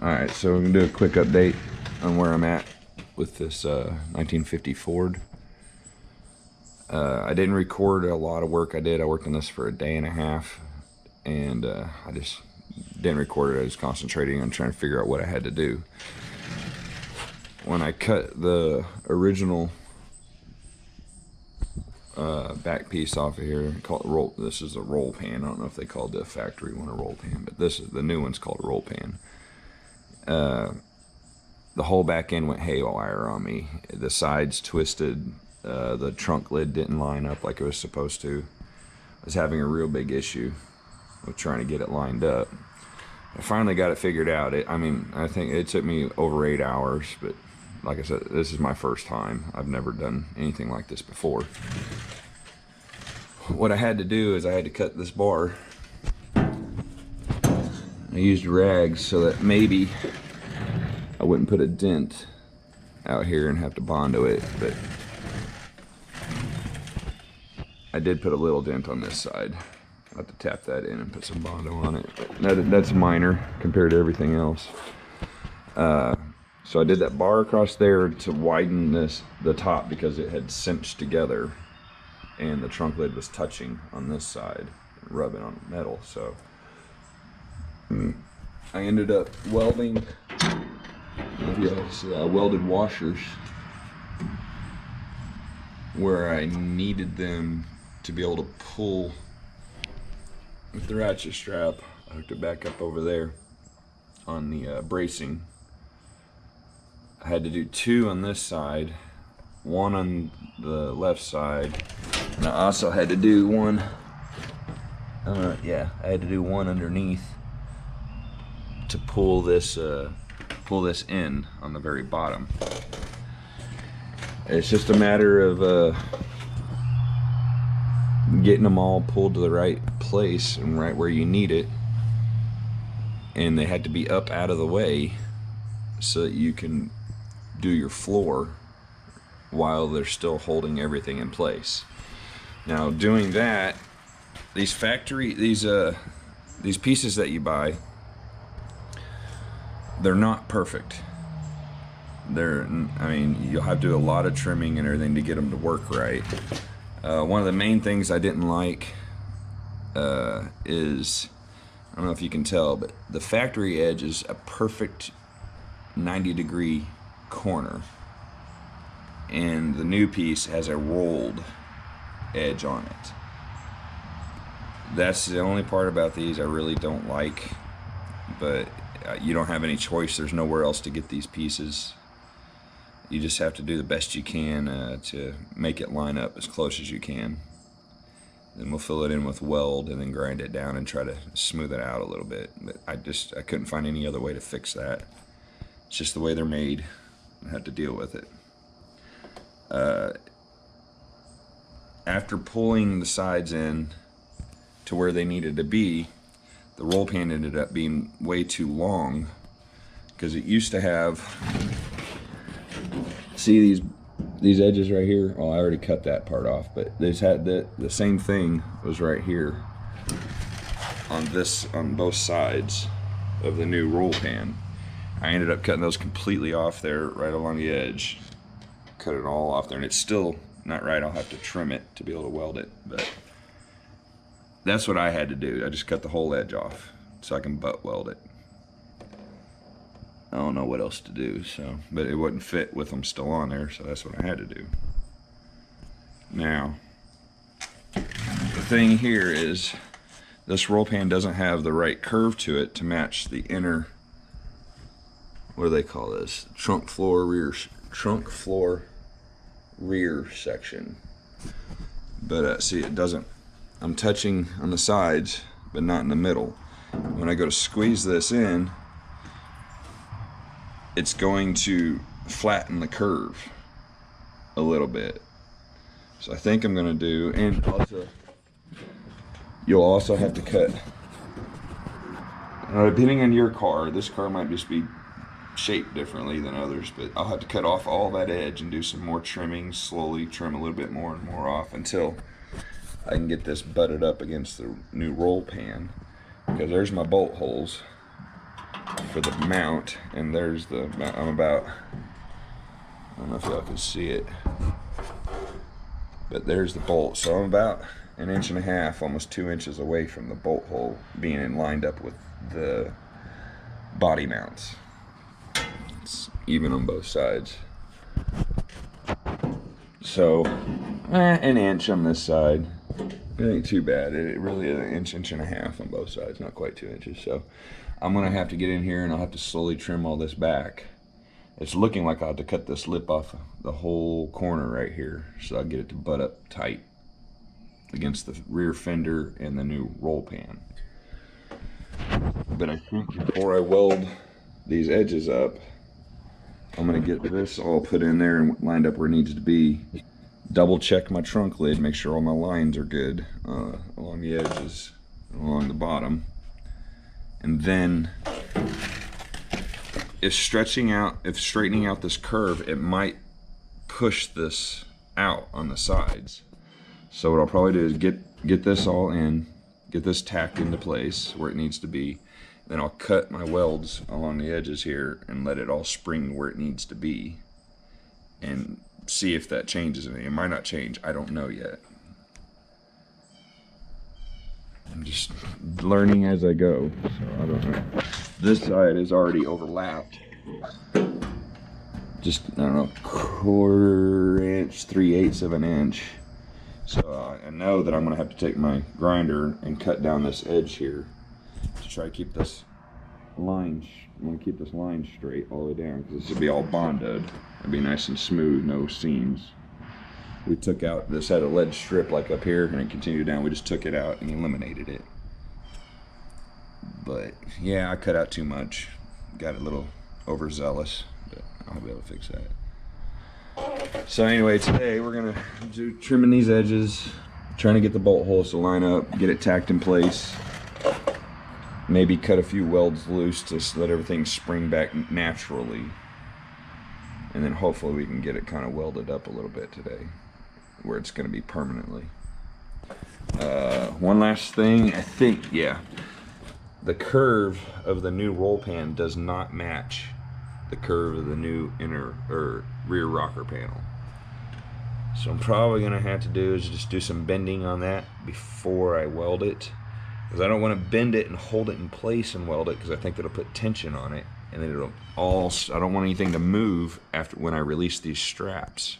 Alright, so we're going to do a quick update on where I'm at with this 1950 Ford. I didn't record a lot of work I did. I worked on this for a day and a half, and I just didn't record it. I was concentrating on trying to figure out what I had to do. When I cut the original back piece off of here, this is a roll pan. I don't know if they called the factory one a roll pan, but the new one's called a roll pan. The whole back end went haywire on me. The sides twisted. The trunk lid didn't line up like it was supposed to. I was having a real big issue with trying to get it lined up. I finally got it figured out. I think it took me over 8 hours, but like I said, this is my first time. I've never done anything like this before. What I had to do is I had to cut this bar. I used rags so that maybe I wouldn't put a dent out here and have to Bondo it, but I did put a little dent on this side. I'll have to tap that in and put some Bondo on it. That's minor compared to everything else. So I did that bar across there to widen the top because it had cinched together and the trunk lid was touching on this side, rubbing on the metal. So I ended up welding welded washers where I needed them to be able to pull with the ratchet strap. I hooked it back up over there on the bracing. I had to do 2 on this side, 1 on the left side, and I also had to do one. I had to do 1 underneath to pull this in on the very bottom. It's just a matter of getting them all pulled to the right place and right where you need it, and they had to be up out of the way so that you can do your floor while they're still holding everything in place. Now, doing that, these pieces that you buy, they're not perfect. You'll have to do a lot of trimming and everything to get them to work right. One of the main things I didn't like is, I don't know if you can tell, but the factory edge is a perfect 90-degree corner, and the new piece has a rolled edge on it. That's the only part about these I really don't like, but you don't have any choice. There's nowhere else to get these pieces. You just have to do the best you can to make it line up as close as you can. Then we'll fill it in with weld and then grind it down and try to smooth it out a little bit. But I couldn't find any other way to fix that. It's just the way they're made. I had to deal with it. After pulling the sides in to where they needed to be, the roll pan ended up being way too long because it used to have, see these edges right here? Oh, I already cut that part off, but this had the same thing was right here on both sides of the new roll pan. I ended up cutting those completely off there, right along the edge. Cut it all off there, and it's still not right. I'll have to trim it to be able to weld it, but that's what I had to do. I just cut the whole edge off so I can butt weld it. I don't know what else to do, so, but it wouldn't fit with them still on there, so that's what I had to do. Now, the thing here is this roll pan doesn't have the right curve to it to match the inner, what do they call this? Trunk floor rear section. But see, it doesn't, I'm touching on the sides, but not in the middle. When I go to squeeze this in, it's going to flatten the curve a little bit. So I think I'm gonna do, and also, you'll also have to cut, depending on your car, this car might just be shaped differently than others, but I'll have to cut off all that edge and do some more trimming, slowly trim a little bit more and more off until I can get this butted up against the new roll pan. Because there's my bolt holes for the mount, and there's the, I'm about, I don't know if y'all can see it, but there's the bolt. So I'm about 1.5 inches, almost 2 inches away from the bolt hole being lined up with the body mounts. It's even on both sides. So, 1 inch on this side. It ain't too bad. It really is 1.5 inches on both sides, not quite 2 inches. So I'm gonna have to get in here and I'll have to slowly trim all this back. It's looking like I'll have to cut this lip off the whole corner right here, so I'll get it to butt up tight against the rear fender and the new roll pan. But I think before I weld these edges up, I'm gonna get this all put in there and lined up where it needs to be. Double check my trunk lid, make sure all my lines are good along the edges, along the bottom. And then if straightening out this curve, it might push this out on the sides. So what I'll probably do is get this all in, get this tacked into place where it needs to be. Then I'll cut my welds along the edges here and let it all spring where it needs to be, and see if that changes anything. It might not change, I don't know yet. I'm just learning as I go, so I don't know. This side is already overlapped. Just, I don't know, 1/4 inch, 3/8 of an inch. So I know that I'm gonna have to take my grinder and cut down this edge here to try to keep this line, I want to keep this line straight all the way down, because this will be all bonded. It'll be nice and smooth, no seams. We took out, this had a lead strip like up here, and it continued down. We just took it out and eliminated it. But yeah, I cut out too much. Got a little overzealous, but I'll be able to fix that. So anyway, today we're gonna do trimming these edges, trying to get the bolt holes to line up, get it tacked in place. Maybe cut a few welds loose to let everything spring back naturally. And then hopefully we can get it kind of welded up a little bit today, where it's gonna be permanently. One last thing, I think, yeah. The curve of the new roll pan does not match the curve of the new inner or rear rocker panel. So I'm probably gonna have to do is just do some bending on that before I weld it, because I don't want to bend it and hold it in place and weld it, because I think that'll put tension on it, and then it'll all, I don't want anything to move after when I release these straps.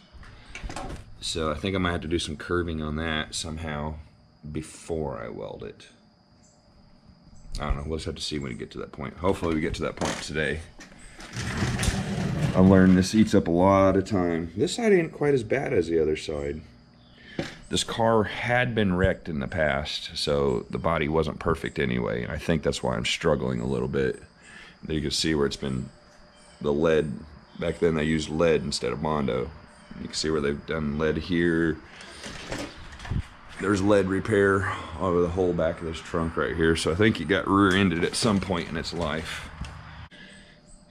So I think I might have to do some curving on that somehow before I weld it. I don't know, we'll just have to see when we get to that point. Hopefully we get to that point today. I learned this eats up a lot of time. This side ain't quite as bad as the other side. This car had been wrecked in the past, so the body wasn't perfect anyway, and I think that's why I'm struggling a little bit. There you can see where it's been, the lead, back then they used lead instead of Mondo. You can see where they've done lead here. There's lead repair over the whole back of this trunk right here, so I think it got rear-ended at some point in its life.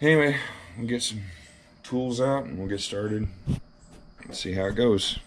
Anyway, we'll get some tools out and we'll get started and see how it goes.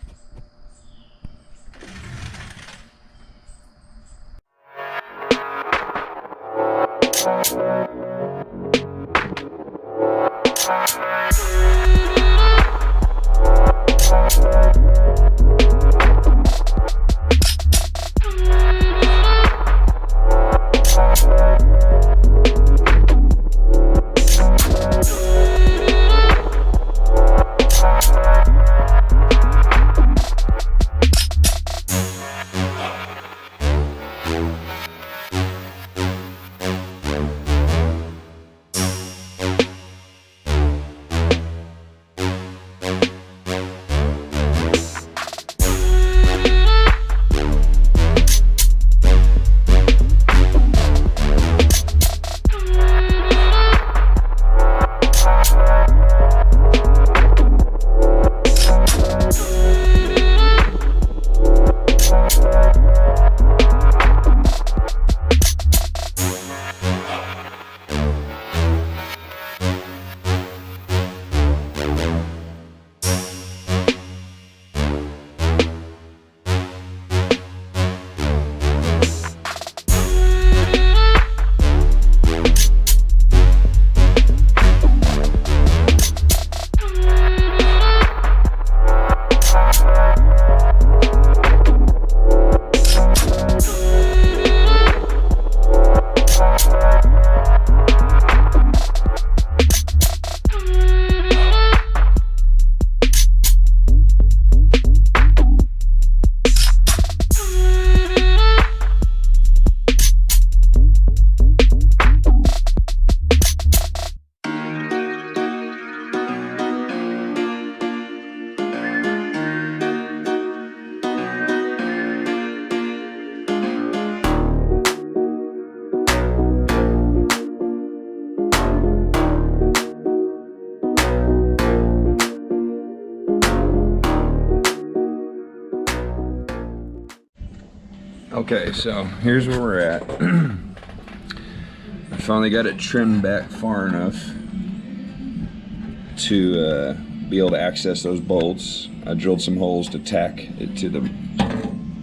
Okay, so here's where we're at. I finally got it trimmed back far enough to be able to access those bolts. I drilled some holes to tack it to the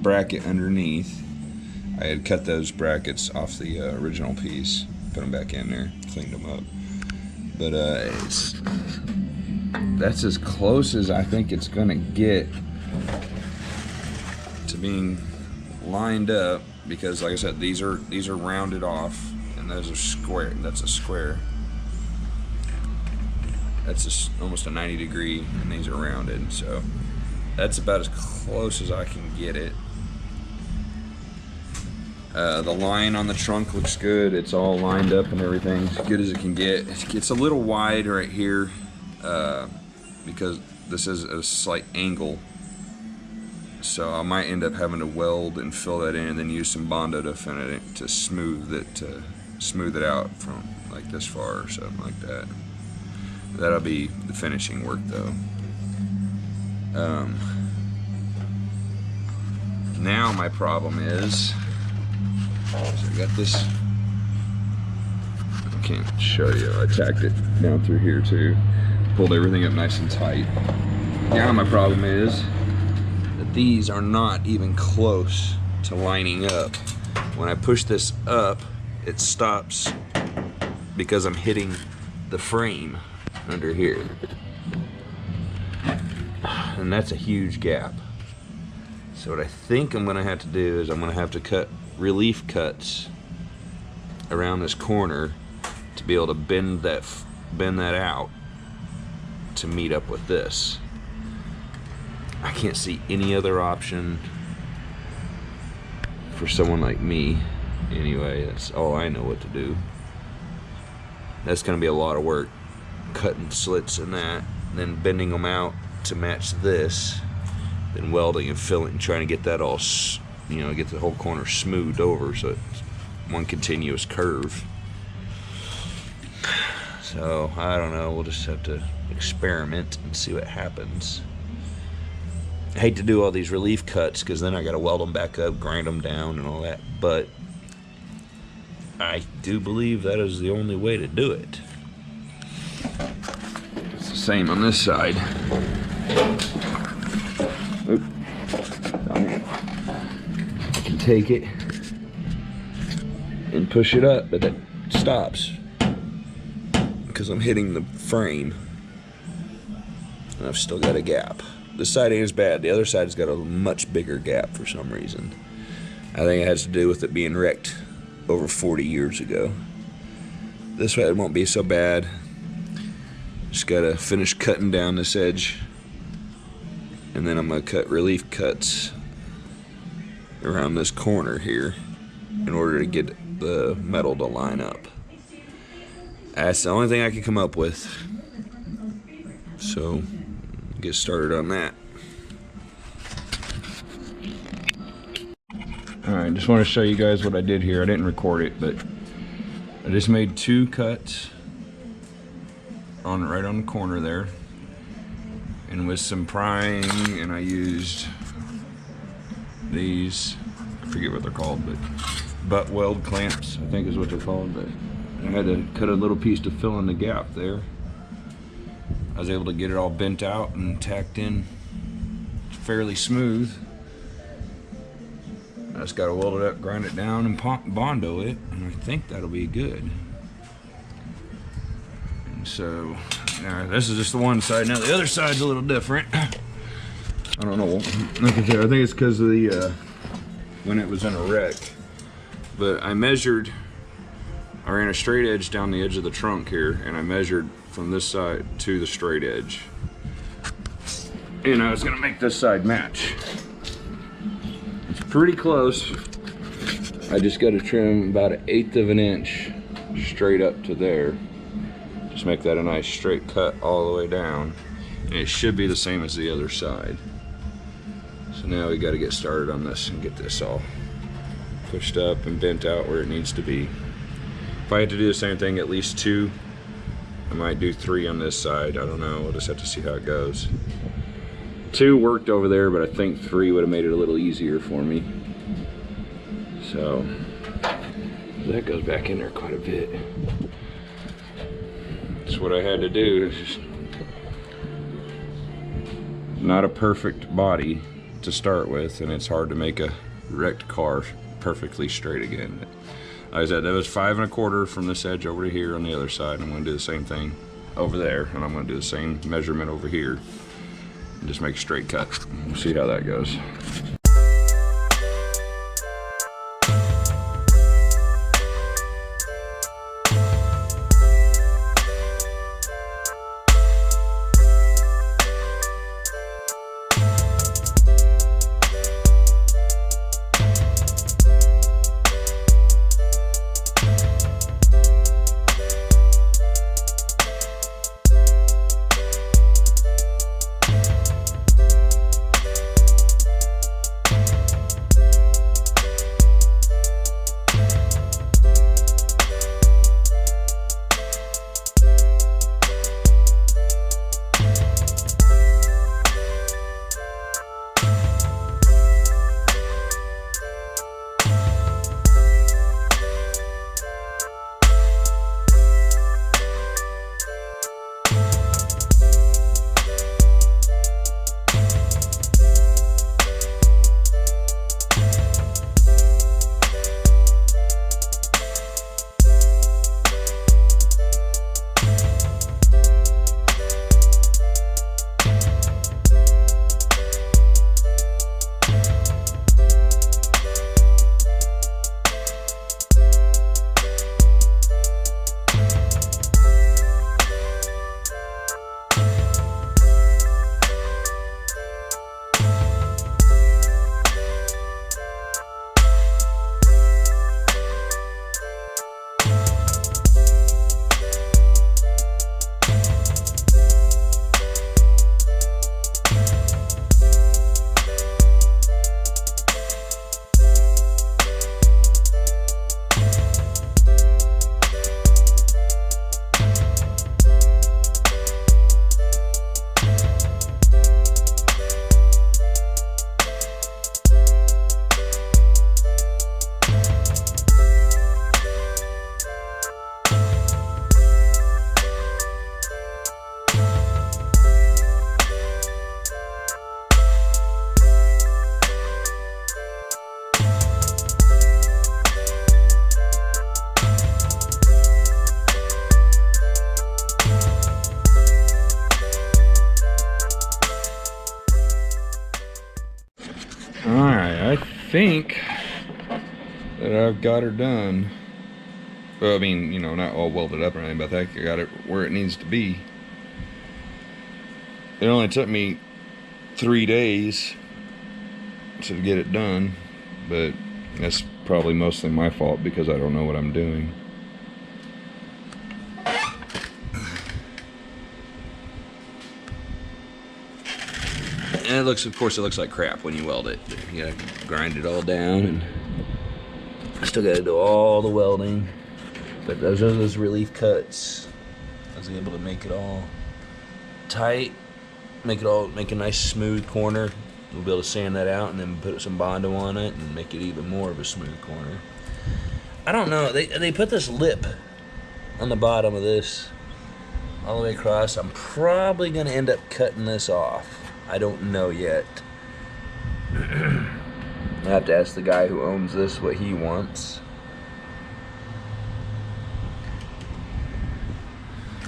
bracket underneath. I had cut those brackets off the original piece, put them back in there, cleaned them up. But that's as close as I think it's gonna get to being lined up, because like I said, these are rounded off and those are square. That's a square. That's almost a 90 degree and these are rounded, so that's about as close as I can get it. The line on the trunk looks good. It's all lined up and everything, as good as it can get. It gets a little wide right here because this is a slight angle. So I might end up having to weld and fill that in and then use some Bondo to fin it to smooth it out from like this far or something like that. That'll be the finishing work though. Now my problem is, so I got this, I can't show you, I tacked it down through here too, pulled everything up nice and tight. Now my problem is that these are not even close to lining up. When I push this up, it stops because I'm hitting the frame under here. And that's a huge gap. So what I think I'm gonna have to do is I'm gonna have to cut relief cuts around this corner to be able to bend that out to meet up with this. I can't see any other option for someone like me. Anyway, that's all I know what to do. That's gonna be a lot of work, cutting slits in that, then bending them out to match this, then welding and filling, trying to get that all, you know, get the whole corner smoothed over so it's one continuous curve. So I don't know, we'll just have to experiment and see what happens. I hate to do all these relief cuts because then I gotta weld them back up, grind them down and all that, but I do believe that is the only way to do it. same on this side. Oop. I can take it and push it up, but it stops because I'm hitting the frame. And I've still got a gap. This side ain't as bad. The other side's got a much bigger gap for some reason. I think it has to do with it being wrecked over 40 years ago. This way it won't be so bad. Just gotta finish cutting down this edge, and then I'm gonna cut relief cuts around this corner here in order to get the metal to line up. That's the only thing I can come up with. So get started on that. Alright, just want to show you guys what I did here. I didn't record it, but I just made 2 cuts right on the corner there, and with some prying, and I used these, I forget what they're called, but butt weld clamps, I think is what they're called. But I had to cut a little piece to fill in the gap there. I was able to get it all bent out and tacked in fairly smooth. I just gotta weld it up, grind it down, and Bondo it, and I think that'll be good. And so, this is just the one side. Now the other side's a little different. I don't know. Like I said, I think it's because of the when it was in a wreck. But I ran a straight edge down the edge of the trunk here, and I measured from this side to the straight edge. And I was gonna make this side match. It's pretty close. I just got to trim about 1/8 of an inch straight up to there. Just make that a nice straight cut all the way down. And it should be the same as the other side. So now we got to get started on this and get this all pushed up and bent out where it needs to be. If I had to do the same thing, at least 2. I might do 3 on this side. I don't know. We'll just have to see how it goes. 2 worked over there, but I think 3 would have made it a little easier for me. So that goes back in there quite a bit. That's what I had to do. It's just not a perfect body to start with, and it's hard to make a wrecked car perfectly straight again. Like I said, that was 5 1/4 from this edge over to here on the other side. I'm going to do the same thing over there, and I'm going to do the same measurement over here and just make a straight cut. We'll see how that goes. think that I've got her done. Well, I mean, you know, not all welded up or anything, but I think I got it where it needs to be. It only took me 3 days to get it done, but that's probably mostly my fault because I don't know what I'm doing. And it looks, of course, it looks like crap when you weld it. You gotta grind it all down, and I still gotta do all the welding. But those are those relief cuts. I was able to make it all tight, make a nice smooth corner. We'll be able to sand that out and then put some Bondo on it and make it even more of a smooth corner. I don't know. They put this lip on the bottom of this all the way across. I'm probably gonna end up cutting this off. I don't know yet. I have to ask the guy who owns this what he wants.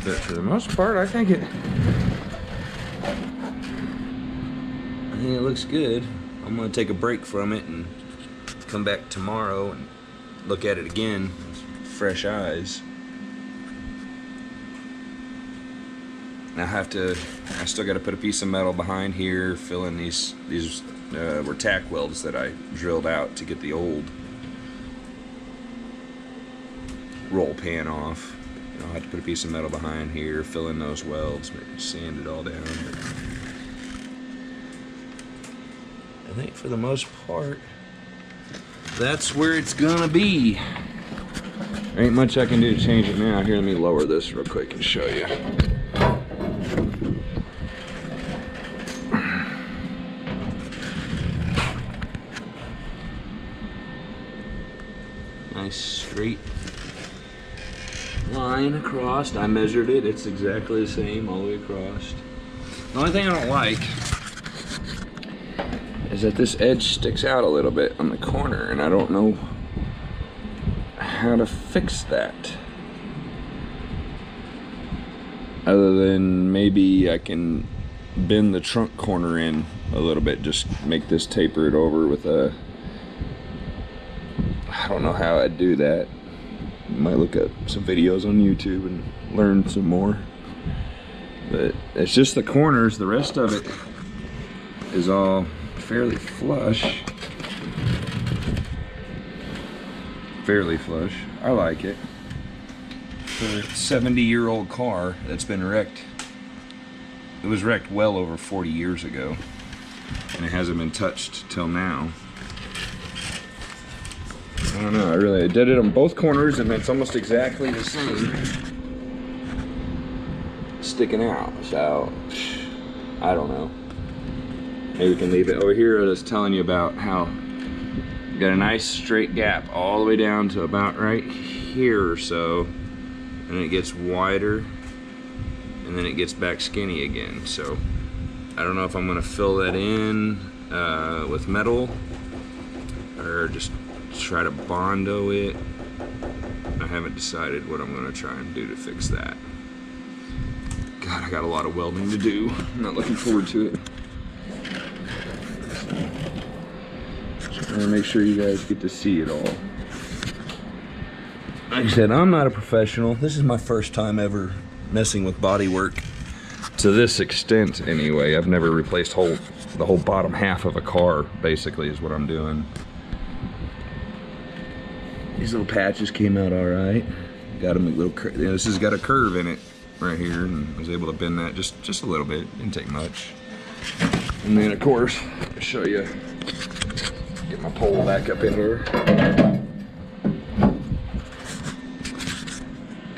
But for the most part, I think it looks good. I'm gonna take a break from it and come back tomorrow and look at it again with fresh eyes. I still got to put a piece of metal behind here, fill in these were tack welds that I drilled out to get the old roll pan off. I'll have to put a piece of metal behind here, fill in those welds, sand it all down. But I think for the most part, that's where it's gonna be. There ain't much I can do to change it now. Here, let me lower this real quick and show you. Nice straight line across. I measured it. It's exactly the same all the way across. The only thing I don't like is that this edge sticks out a little bit on the corner, and I don't know how to fix that. Other than maybe I can bend the trunk corner in a little bit, just make this taper it over with a, I don't know how I'd do that. Might look up some videos on YouTube and learn some more. But it's just the corners. The rest of it is all fairly flush. Fairly flush. I like it. For a 70-year-old car that's been wrecked. It was wrecked well over 40 years ago, and it hasn't been touched till now. I don't know, I did it on both corners, and it's almost exactly the same sticking out. So I don't know, maybe we can leave it over here. I was telling you about how you got a nice straight gap all the way down to about right here or so, and it gets wider, and then it gets back skinny again. So I don't know if I'm gonna fill that in with metal or just try to Bondo it. I haven't decided what I'm gonna try and do to fix that. God, I got a lot of welding to do. I'm not looking forward to it. Just trying to make sure you guys get to see it all. Like I said, I'm not a professional. This is my first time ever messing with body work to this extent anyway. I've never replaced the whole bottom half of a car, basically, is what I'm doing. These little patches came out all right. Got them a little, this has got a curve in it right here, and I was able to bend that just a little bit. Didn't take much. And then, of course, I'll show you. Get my pole back up in here.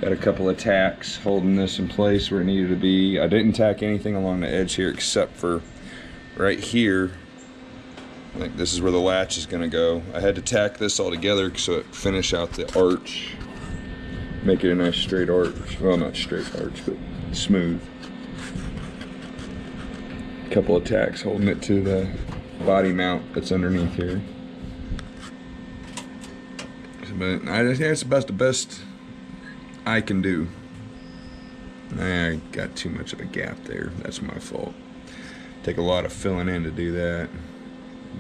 Got a couple of tacks holding this in place where it needed to be. I didn't tack anything along the edge here except for right here. I think this is where the latch is gonna go. I had to tack this all together so it finish out the arch. Make it a nice straight arch. Well, not straight arch, but smooth. A couple of tacks holding it to the body mount that's underneath here. But I think that's about the best I can do. I got too much of a gap there. That's my fault. Take a lot of filling in to do that.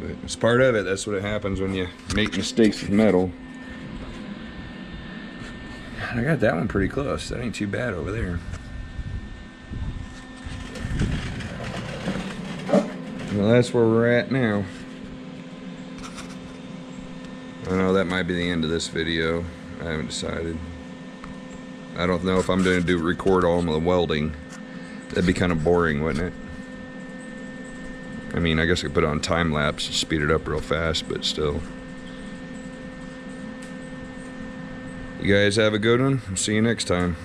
But it's part of it. That's what happens when you make mistakes with metal. I got that one pretty close. That ain't too bad over there. Well, that's where we're at now. I know that might be the end of this video. I haven't decided. I don't know if I'm going to record all of the welding. That'd be kind of boring, wouldn't it? I mean, I guess I could put it on time lapse and speed it up real fast, but still. You guys have a good one. See you next time.